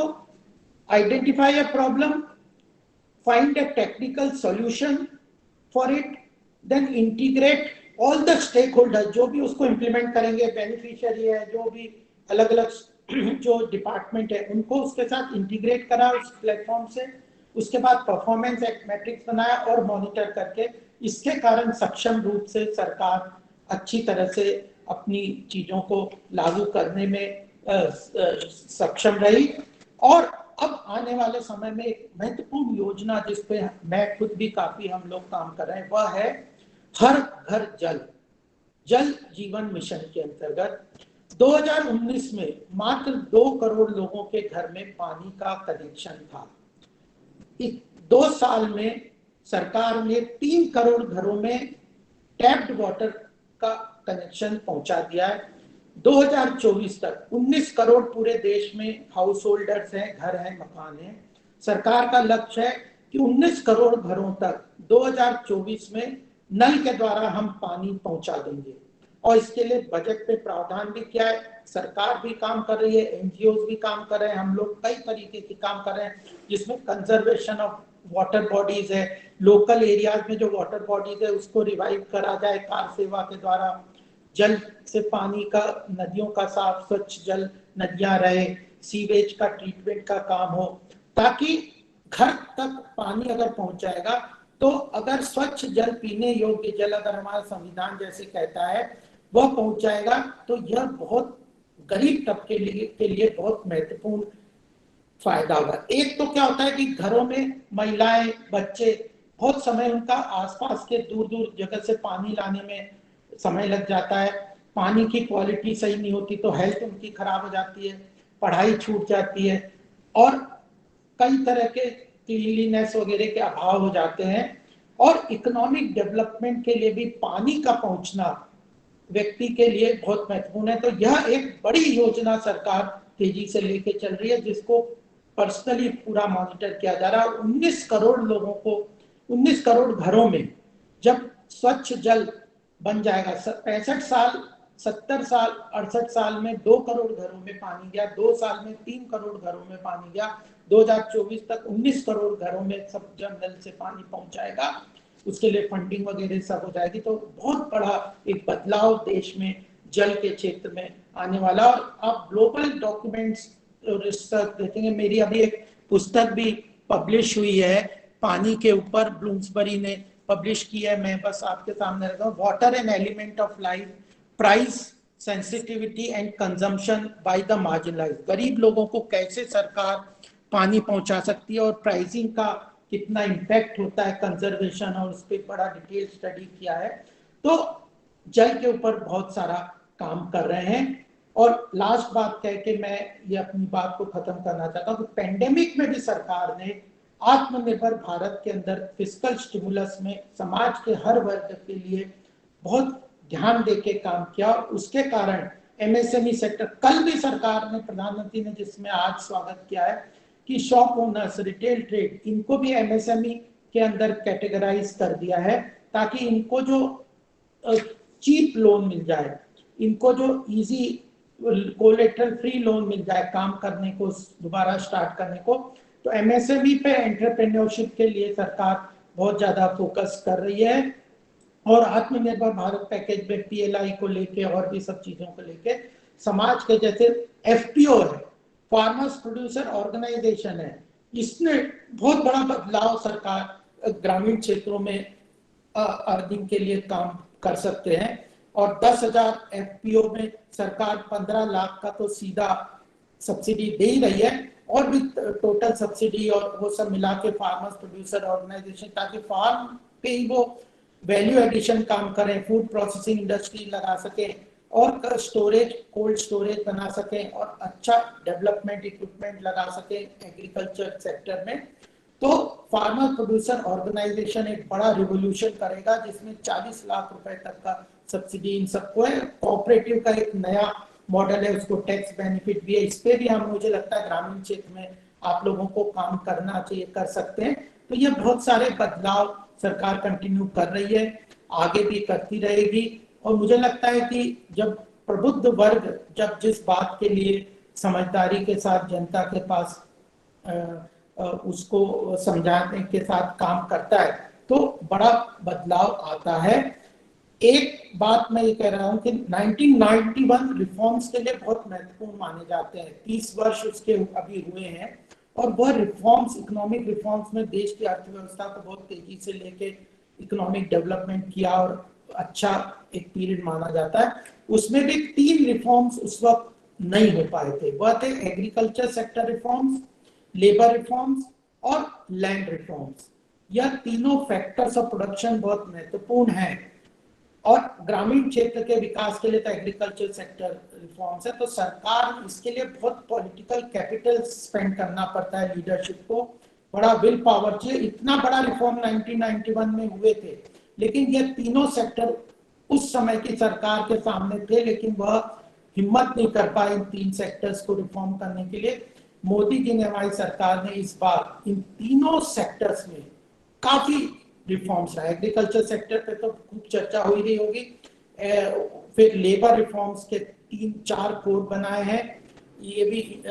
identify a problem, find a technical solution for it, then integrate all the stakeholders, जो भी उसको implement करेंगे, बेनिफिशियरी है, जो भी अलग अलग जो डिपार्टमेंट है, उनको उसके साथ इंटीग्रेट करा उस प्लेटफॉर्म से। उसके बाद परफॉर्मेंस मैट्रिक्स बनाया और मॉनिटर करके इसके कारण सक्षम रूप से सरकार अच्छी तरह से अपनी चीजों को लागू करने में सक्षम रही। और अब आने वाले समय में एक महत्वपूर्ण योजना जिस पे मैं खुद भी काफी हम लोग काम कर रहे हैं, वह है हर घर जल, जल जीवन मिशन के अंतर्गत 2019 में मात्र 2 करोड़ लोगों के घर में पानी का कनेक्शन था। 2 साल में सरकार ने 3 करोड़ घरों में टैप्ड वाटर का कनेक्शन पहुंचा दिया है। 2024 तक 19 करोड़ पूरे देश में हाउस होल्डर्स हैं, घर हैं, मकान हैं। सरकार का लक्ष्य है कि 19 करोड़ घरों तक 2024 में नल के द्वारा हम पानी पहुंचा देंगे। और इसके लिए बजट पे प्रावधान भी किया है, सरकार भी काम कर रही है, एनजीओ भी काम कर रहे हैं, हम लोग कई तरीके के काम कर रहे हैं, जिसमें कंजर्वेशन ऑफ वाटर बॉडीज है, लोकल एरियाज में जो वाटर बॉडीज है उसको रिवाइव करा जाए कार सेवा के द्वारा, जल से पानी का, नदियों का साफ स्वच्छ जल नदियां रहे, सीवेज का ट्रीटमेंट का काम हो, ताकि घर तक पानी अगर पहुंच जाएगा तो अगर स्वच्छ जल, पीने योग्य जल अगर हमारा संविधान जैसे कहता है वह पहुंच जाएगा तो यह बहुत गरीब तबके के लिए बहुत महत्वपूर्ण फायदा होगा। एक तो क्या होता है कि घरों में महिलाएं, बच्चे बहुत समय उनका आसपास के दूर दूर जगह से पानी लाने में समय लग जाता है, पानी की क्वालिटी सही नहीं होती तो हेल्थ उनकी खराब हो जाती है, पढ़ाई छूट जाती है और कई तरह के क्लीनलीनेस वगैरह के अभाव हो जाते हैं। और इकोनॉमिक डेवलपमेंट के लिए भी पानी का पहुंचना व्यक्ति के लिए बहुत महत्वपूर्ण है। तो यह एक बड़ी योजना सरकार तेजी से लेके चल रही है, जिसको पर्सनली पूरा मॉनिटर किया जा रहा है। 19 करोड़ लोगों को, 19 करोड़ घरों में जब स्वच्छ जल बन जाएगा, 65 साल 70 साल 68 साल में 2 करोड़ घरों में पानी गया, 2 साल में 3 करोड़ घरों में पानी गया, 2024 तक 19 करोड़ घरों में सब जल नल से पानी पहुंचाएगा, उसके लिए फंडिंग वगैरह सब हो जाएगी। तो बहुत बड़ा एक बदलाव देश में जल के क्षेत्र में आने वाला। और आप ग्लोबल डॉक्यूमेंट्स रिसर्च देखेंगे, मेरी अभी एक पुस्तक भी पब्लिश हुई है पानी के ऊपर, ब्लूम्सबरी ने पब्लिश की है, मैं बस आपके सामने रखा हूँ, water an element of life, price sensitivity and consumption by the marginalised. गरीब लोगों को कैसे सरकार पानी पहुंचा सकती है और प्राइसिंग का कितना इम्पैक्ट होता है कंजर्वेशन, और उस पर बड़ा डिटेल स्टडी किया है। तो जल के ऊपर बहुत सारा काम कर रहे हैं। और लास्ट बात कह के मैं ये अपनी बात को खत्म करना चाहता हूँ कि पेंडेमिक में भी सरकार ने आत्मनिर्भर भारत के अंदर फिस्कल स्टिमुलस में समाज के हर वर्ग के लिए बहुत ध्यान देके काम किया, और उसके कारण एमएसएमई सेक्टर, कल भी सरकार ने, प्रधानमंत्री ने, जिसमें आज स्वागत किया है कि शॉप ओनर्स, रिटेल ट्रेड, इनको भी एमएसएमई के अंदर कैटेगराइज कर दिया है, ताकि इनको जो चीप लोन मिल जाए, इनको जो इजी कोलेटरल फ्री लोन मिल जाए काम करने को, दोबारा स्टार्ट करने को। तो एमएसएमई पे एंटरप्रेन्योरशिप के लिए सरकार बहुत ज्यादा फोकस कर रही है। और आत्मनिर्भर भारत पैकेज में पीएलआई को लेके और भी सब चीजों को लेके समाज के, जैसे एफपीओ है, फार्मर्स प्रोड्यूसर ऑर्गेनाइजेशन है, इसने बहुत बड़ा बदलाव सरकार ग्रामीण क्षेत्रों में अर्निंग के लिए काम कर सकते हैं। और 10,000 एफपीओ में सरकार 15 लाख का तो सीधा सब्सिडी दे ही रही है, और भी टोटल सब्सिडी और वो सब मिला के फार्मर्स प्रोड्यूसर ऑर्गेनाइजेशन, ताकि फार्म पे ही वो वैल्यू एडिशन काम करें, फूड प्रोसेसिंग इंडस्ट्री लगा सकें, और स्टोरेज, कोल्ड स्टोरेज बना सकें, और अच्छा डेवलपमेंट इक्विपमेंट लगा सकें एग्रीकल्चर सेक्टर में। तो फार्मर प्रोड्यूसर ऑर्गेनाइजेशन एक बड़ा रिवोल्यूशन करेगा, जिसमें 40 लाख रुपए तक का सब्सिडी इन सबको है। कोऑपरेटिव का एक नया मॉडल है, उसको टैक्स बेनिफिट भी है। इस पे भी हम, मुझे लगता है ग्रामीण क्षेत्र में आप लोगों को काम करना चाहिए, कर सकते हैं। तो ये बहुत सारे बदलाव सरकार कंटिन्यू कर रही है, आगे भी करती रहेगी। और मुझे लगता है कि जब प्रबुद्ध वर्ग जब जिस बात के लिए समझदारी के साथ जनता के पास उसको समझाने के साथ काम करता है, तो बड़ा बदलाव आता है। एक बात मैं ये कह रहा हूं कि 1991 रिफॉर्म्स के लिए बहुत महत्वपूर्ण माने जाते हैं, 30 वर्ष उसके अभी हुए हैं, और वह रिफॉर्म्स, इकोनॉमिक रिफॉर्म्स में देश की अर्थव्यवस्था को बहुत तेजी से लेके इकोनॉमिक डेवलपमेंट किया, और अच्छा एक पीरियड माना जाता है। उसमें भी 3 रिफॉर्म्स उस वक्त नहीं हो पाए थे, वह थे agriculture sector reforms, labour reforms और लैंड रिफॉर्म्स। यह तीनों फैक्टर्स ऑफ प्रोडक्शन बहुत महत्वपूर्ण हैं, और ग्रामीण क्षेत्र के विकास के लिए तो एग्रीकल्चर सेक्टर रिफॉर्म्स है। तो सरकार इसके लिए बहुत पॉलिटिकल कैपिटल स्पेंड करना पड़ता है, लीडरशिप को बड़ा विल पावर चाहिए। इतना बड़ा रिफॉर्म 1991 में हुए थे, लेकिन ये तीनों सेक्टर उस समय की सरकार के सामने थे, लेकिन वह हिम्मत नहीं कर पाए इन 3 सेक्टर्स को रिफॉर्म करने के लिए। मोदी जी ने, हमारी सरकार ने इस बार इन तीनों सेक्टर्स में काफी रिफॉर्म्स रहा। एग्रीकल्चर सेक्टर पे तो खूब चर्चा हुई रही होगी, फिर लेबर रिफॉर्म्स के 3-4 कोर बनाए हैं, ये भी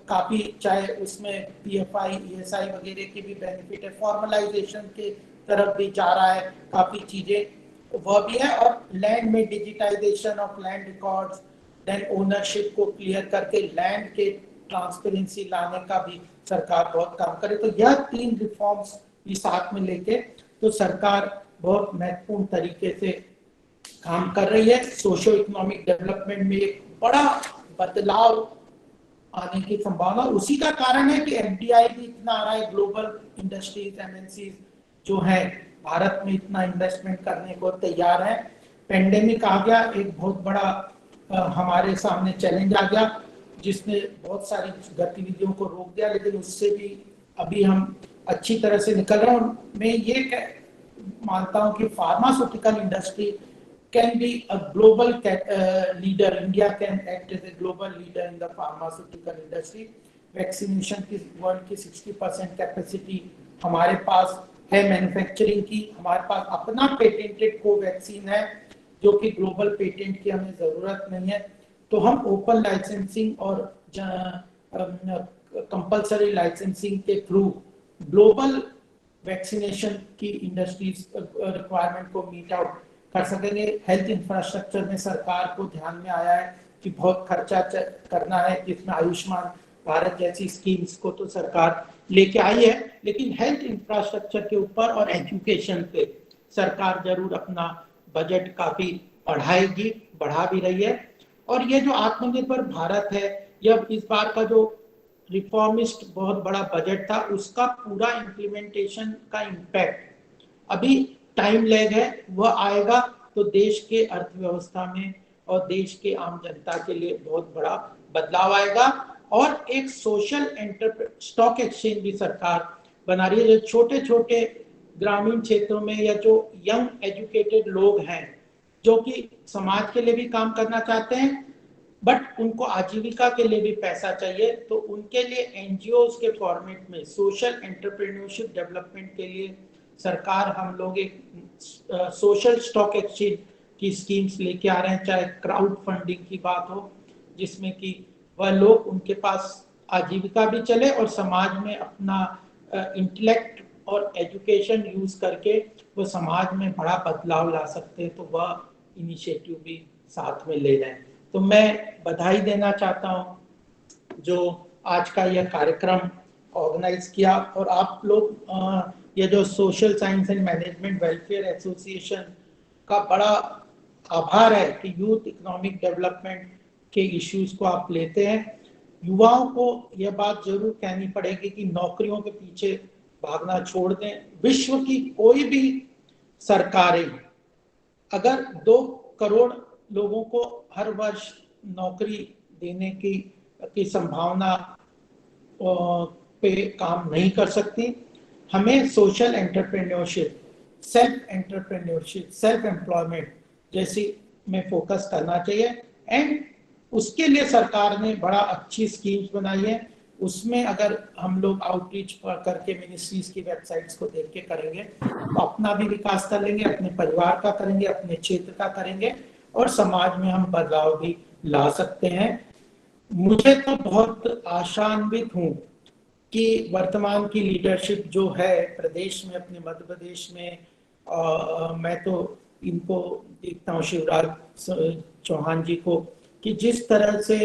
काफी, चाहे उसमें पीएफआई, ईएसआई वगैरह की भी बेनिफिट है, फॉर्मलाइजेशन के तरफ भी जा रहा है, काफी चीजें वह भी है। और लैंड में digitization of land records, then ownership को क्लियर करके लैंड के ट्रांसपेरेंसी लाने का भी सरकार बहुत काम करे। तो यह 3 रिफॉर्म्स भी साथ में लेके तो सरकार बहुत महत्वपूर्ण तरीके से काम कर रही है। सोशियो इकोनॉमिक डेवलपमेंट में एक बड़ा बदलाव आने की संभावना, उसी का कारण है कि एफडीआई भी इतना आ रहा है, ग्लोबल इंडस्ट्रीज, एमएनसीज जो है भारत में इतना इन्वेस्टमेंट करने को तैयार है। पेंडेमिक आ गया, एक बहुत बड़ा हमारे सामने चैलेंज आ गया, जिसने बहुत सारी गतिविधियों को रोक दिया, लेकिन उससे भी अभी हम अच्छी तरह से निकल रहे हैं। मैं ये मानता हूं कि pharmaceutical industry can be a global leader. India can act as a global leader in the pharmaceutical industry. Vaccination की वर्ल्ड की 60% कैपेसिटी हमारे पास है, मैन्युफैक्चरिंग की हमारे पास अपना पेटेंटेड कोवैक्सीन है, जो कि ग्लोबल पेटेंट की हमें ज़रूरत नहीं है, तो हम ओपन लाइसेंसिंग और कंपलसरी लाइसेंसिंग के थ्रू ग्लोबल वैक्सीनेशन की इंडस्ट्रीज रिक्वायरमेंट को मीट आउट कर सकेंगे। हेल्थ इंफ्रास्ट्रक्चर में सरकार को ध्यान में आया है कि बहुत खर्चा करना है, जिसमें आयुष्मान भारत जैसी स्कीम्स को तो सरकार लेके आई है, लेकिन हेल्थ इंफ्रास्ट्रक्चर के ऊपर और एजुकेशन पे सरकार जरूर अपना बजट काफी बढ़ाएगी, बढ़ा भी रही है। और ये जो आत्मनिर्भर भारत है, यह इस बार का जो रिफॉर्मिस्ट बहुत बड़ा बजट था, उसका पूरा इम्प्लीमेंटेशन का इम्पैक्ट अभी टाइम लैग है, वह आएगा तो देश के अर्थव्यवस्था में और देश के आम जनता के लिए बहुत बड़ा बदलाव आएगा। और एक सोशल स्टॉक एक्सचेंज भी सरकार बना रही है, जो छोटे छोटे ग्रामीण क्षेत्रों में या जो यंग एजुकेटेड लोग हैं जो कि समाज के लिए भी काम करना चाहते हैं बट उनको आजीविका के लिए भी पैसा चाहिए, तो उनके लिए एनजीओज के फॉर्मेट में सोशल एंटरप्रेन्योरशिप डेवलपमेंट के लिए सरकार हम लोग एक सोशल स्टॉक एक्सचेंज की स्कीम्स लेके आ रहे हैं, चाहे क्राउड फंडिंग की बात हो जिसमें कि वह लोग उनके पास आजीविका भी चले और समाज में अपना इंटेलेक्ट और एजुकेशन यूज करके वो समाज में बड़ा बदलाव ला सकते हैं, तो वह इनिशिएटिव भी साथ में ले जाएं। तो मैं बधाई देना चाहता हूं जो आज का यह कार्यक्रम ऑर्गेनाइज किया, और आप लोग ये जो social science and management welfare association का बड़ा आभार है कि यूथ इकोनॉमिक डेवलपमेंट के इश्यूज को आप लेते हैं। युवाओं को यह बात जरूर कहनी पड़ेगी कि नौकरियों के पीछे भागना छोड़ दें। विश्व की कोई भी सरकारें अगर 2 करोड़ लोगों को हर वर्ष नौकरी देने की संभावना पे काम नहीं कर सकती। हमें सोशल एंटरप्रेन्योरशिप, सेल्फ एम्प्लॉयमेंट जैसी में फोकस करना चाहिए। एंड उसके लिए सरकार ने बड़ा अच्छी स्कीम्स बनाई है। उसमें अगर हम लोग आउटरीच करके मिनिस्ट्रीज की वेबसाइट्स को देख के करेंगे तो अपना भी विकास कर लेंगे, अपने परिवार का करेंगे, अपने क्षेत्र का करेंगे और समाज में हम बदलाव भी ला सकते हैं। मुझे तो बहुत आशान्वित हूँ कि वर्तमान की लीडरशिप जो है प्रदेश में, अपने मध्य प्रदेश में, मैं तो इनको देखता हूँ शिवराज चौहान जी को, कि जिस तरह से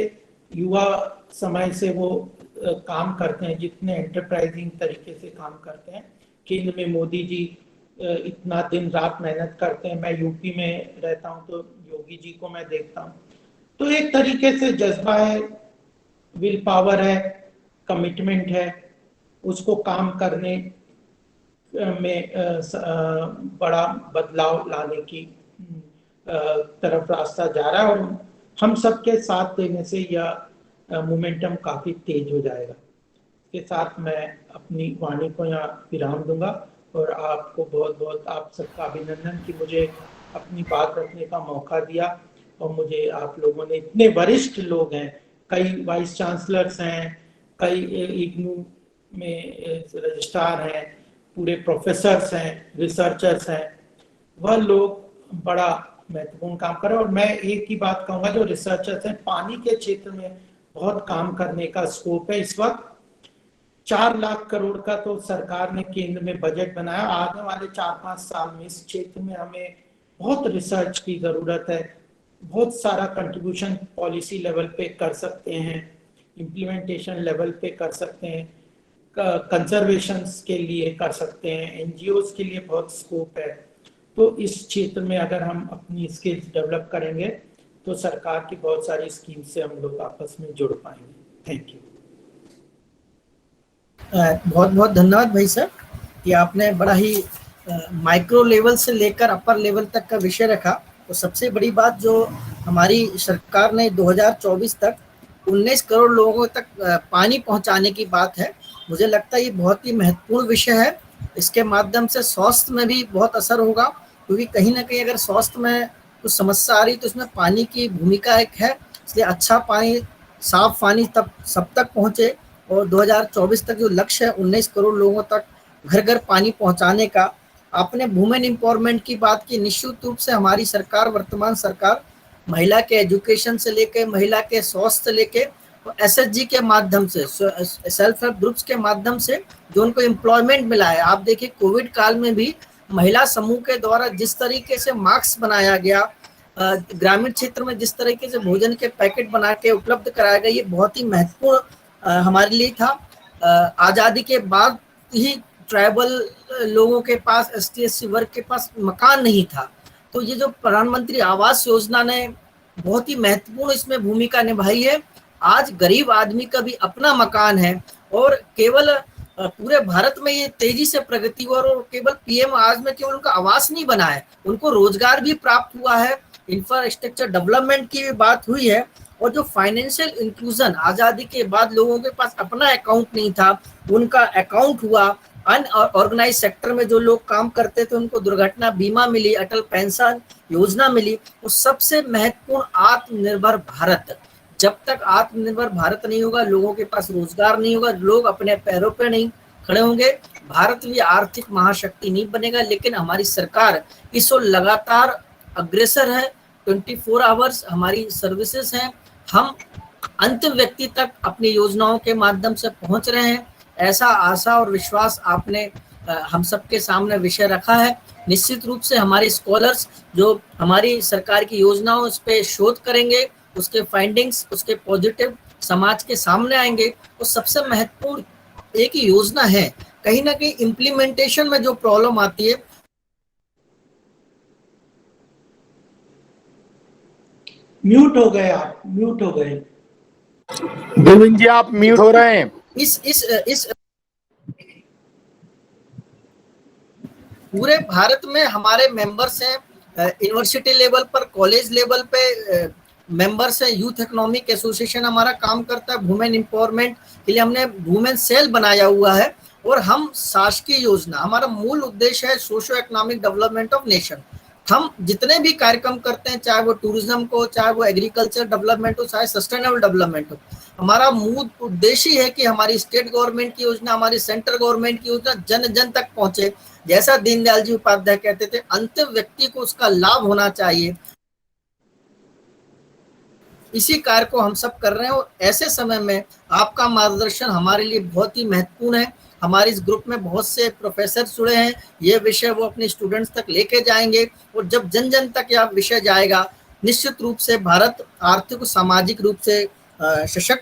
युवा समय से वो काम करते हैं, जितने एंटरप्राइजिंग तरीके से काम करते हैं। केंद्र में मोदी जी इतना दिन रात मेहनत करते हैं। मैं यूपी में रहता हूँ तो योगी जी को मैं देखता हूँ, तो एक तरीके से जज्बा है, विल पावर है, कमिटमेंट है, उसको काम करने में बड़ा बदलाव लाने की तरफ रास्ता जा रहा है और हम सबके साथ देने से यह मोमेंटम काफी तेज हो जाएगा। इसके साथ मैं अपनी वाणी को यहाँ विराम दूंगा और आपको बहुत बहुत आप सबका अभिनंदन कि मुझे अपनी बात रखने का मौका दिया और मुझे आप लोगों ने, इतने वरिष्ठ लोग हैं, कई वाइस चांसलर्स हैं, कई इग्नू में रजिस्ट्रार हैं, पूरे प्रोफेसर्स हैं, रिसर्चर्स हैं, वह लोग बड़ा महत्वपूर्ण काम कर रहे हैं। और मैं एक ही बात कहूंगा, जो रिसर्चर्स हैं, पानी के क्षेत्र में बहुत काम करने का स्कोप है। इस वक्त 4 लाख करोड़ का तो सरकार ने केंद्र में बजट बनाया। आने वाले 4-5 साल में इस क्षेत्र में हमें बहुत रिसर्च की जरूरत है। बहुत सारा कंट्रीब्यूशन पॉलिसी लेवल पे कर सकते हैं, इम्प्लीमेंटेशन लेवल पे कर सकते हैं, कंजर्वेशन के लिए कर सकते हैं, एनजीओज के लिए बहुत स्कोप है। तो इस क्षेत्र में अगर हम अपनी स्किल्स डेवलप करेंगे तो सरकार की बहुत सारी स्कीम से हम लोग आपस में जुड़ पाएंगे। Thank you. बहुत बहुत धन्यवाद भाई साहब कि आपने बड़ा ही माइक्रो लेवल से लेकर अपर लेवल तक का विषय रखा। तो सबसे बड़ी बात जो हमारी सरकार ने 2024 तक 19 करोड़ लोगों तक पानी पहुंचाने की बात है, मुझे लगता है ये बहुत ही महत्वपूर्ण विषय है। इसके माध्यम से स्वास्थ्य में भी बहुत असर होगा, क्योंकि कहीं ना कहीं अगर स्वास्थ्य में कुछ समस्या आ रही तो उसमें पानी की भूमिका एक है। इसलिए अच्छा पानी, साफ पानी तब सब तक पहुंचे और 2024 तक जो लक्ष्य है 19 करोड़ लोगों तक घर घर पानी पहुंचाने का, आपने वुमेन एम्पावरमेंट की बात की। निश्चित रूप से हमारी सरकार, वर्तमान सरकार, महिला के एजुकेशन से लेके, महिला के स्वास्थ्य से लेके, एसएचजी के माध्यम से, सेल्फ हेल्प ग्रुप्स के माध्यम से जो उनको एम्प्लॉयमेंट मिला है। आप देखिए कोविड काल में भी महिला समूह के द्वारा जिस तरीके से मास्क बनाया गया, ग्रामीण क्षेत्र में जिस तरीके से भोजन के पैकेट बना के उपलब्ध कराया गया, ये बहुत ही महत्वपूर्ण हमारे लिए था। आज़ादी के बाद ही ट्राइबल लोगों के पास, एसटी एससी वर्ग के पास मकान नहीं था, तो ये जो प्रधानमंत्री आवास योजना ने बहुत ही महत्वपूर्ण इसमें भूमिका निभाई है। आज गरीब आदमी का भी अपना मकान है, और केवल पूरे भारत में ये तेजी से प्रगति हुआ, और केवल पीएम आवास में केवल उनका आवास नहीं बना है, उनको रोजगार भी प्राप्त हुआ है, इंफ्रास्ट्रक्चर डेवलपमेंट की भी बात हुई है। और जो फाइनेंशियल इंक्लूजन, आजादी के बाद लोगों के पास अपना अकाउंट नहीं था, उनका अकाउंट हुआ। अनऑर्गेनाइज सेक्टर में जो लोग काम करते थे उनको दुर्घटना बीमा मिली, अटल पेंशन योजना मिली। और सबसे महत्वपूर्ण आत्मनिर्भर भारत। जब तक आत्मनिर्भर भारत नहीं होगा, लोगों के पास रोजगार नहीं होगा, लोग अपने पैरों पे नहीं खड़े होंगे, भारत भी आर्थिक महाशक्ति नहीं बनेगा। लेकिन हमारी सरकार इस ओर लगातार अग्रसर है। 24 आवर्स हमारी सर्विसेज हैं। हम अंतिम व्यक्ति तक अपनी योजनाओं के माध्यम से पहुंच रहे हैं। ऐसा आशा और विश्वास आपने हम सबके सामने विषय रखा है। निश्चित रूप से हमारे स्कॉलर्स जो हमारी सरकार की योजनाओं उस पर शोध करेंगे, उसके फाइंडिंग्स, उसके पॉजिटिव समाज के सामने आएंगे। और सबसे महत्वपूर्ण एक ही योजना है, कहीं ना कहीं इम्प्लीमेंटेशन में जो प्रॉब्लम आती है। म्यूट हो गए आप, म्यूट हो गए गोविंद जी, आप म्यूट हो रहे हैं। इस पूरे भारत में हमारे मेंबर्स हैं, यूनिवर्सिटी लेवल पर, कॉलेज लेवल पे मेंबर्स हैं। यूथ इकोनॉमिक एसोसिएशन हमारा काम करता है वुमेन एम्पावरमेंट के लिए। हमने वुमेन सेल बनाया हुआ है, और हम शासकीय योजना, हमारा मूल उद्देश्य है socio economic development of nation. हम जितने भी कार्यक्रम करते हैं, चाहे वो टूरिज्म को, चाहे वो एग्रीकल्चर डेवलपमेंट हो, चाहे सस्टेनेबल डेवलपमेंट हो, हमारा मूल उद्देश्य है कि हमारी स्टेट गवर्नमेंट की योजना, हमारी सेंट्रल गवर्नमेंट की योजना जन जन तक पहुंचे। जैसा दीनदयाल जी उपाध्याय कहते थे, अंतिम व्यक्ति को उसका लाभ होना चाहिए। इसी कार्य को हम सब कर रहे हैं, और ऐसे समय में आपका मार्गदर्शन हमारे लिए बहुत ही महत्वपूर्ण है। हमारे इस ग्रुप में बहुत से प्रोफेसर जुड़े हैं, ये विषय वो अपने स्टूडेंट्स तक लेके जाएंगे, और जब जन जन तक यह विषय जाएगा, निश्चित रूप से भारत आर्थिक और सामाजिक रूप से सशक्त